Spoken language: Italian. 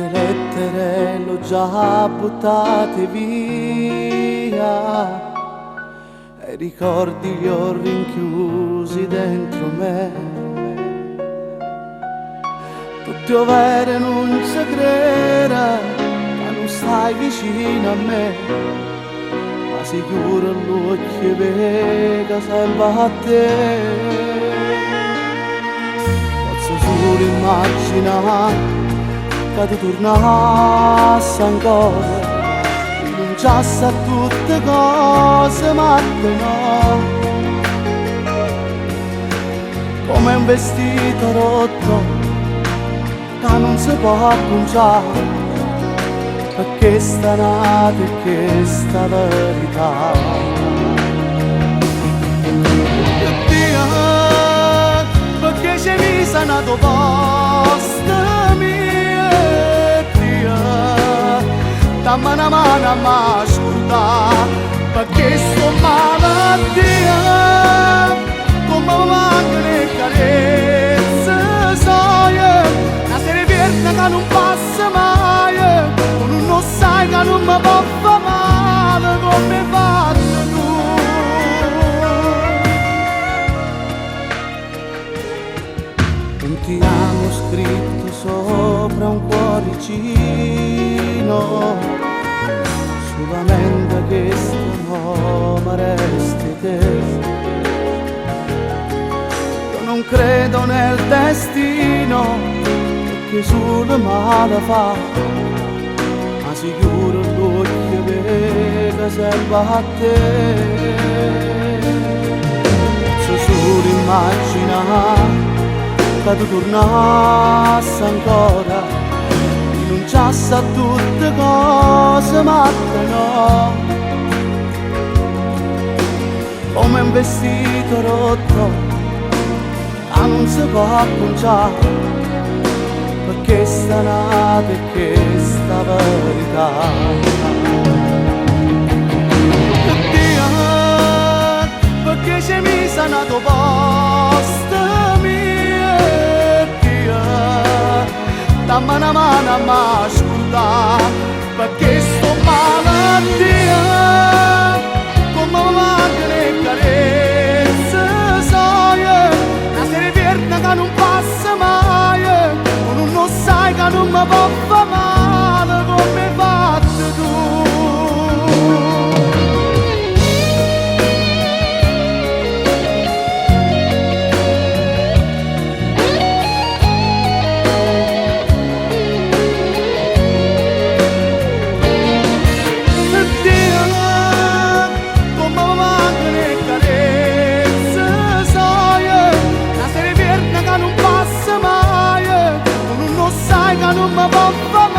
le lettere l'ho già buttate via e i ricordi li ho rinchiusi dentro me. Tutti ovvero non si creda che non stai vicino a me, ma sicuro l'occhio vega sempre a te. Posso solo immaginare che tu tornassi ancora, rinunciassi a tutte cose, ma te no. Come un vestito rotto che non si può acconciare, perché sta nata e che sta verità. Dio, perché c'è vista nato posto mio, Dio, dammi una mano a me scordare, perché sto malattia, come mi mancano le carezze, una serie verde che non passa mai, tu non sai che non mi può fare male come hai fatto tu. Un ti amo scritto sopra un cuoricino, solamente che sto nome resti te. Io non credo nel destino, perché solo male fa, ma sicuro l'occhio vega sempre a te. Posso solo immaginare che tu tornassi ancora, rinunciassi a tutte cose, ma te no. Come un vestito rotto che non si può acconciare, perché sta nata e che sta verità. Dio, perché c'è misa nato posto mio, Dio, dammi una mano a me scordare, perché sto malattia, come mi mancano le carezze, una serie verde che non passa mai, non sai che non mi può fare male come hai fatto tu. Dio, come mi mancano le carezze, una serie verde che non passa mai, non sai che non mi può fare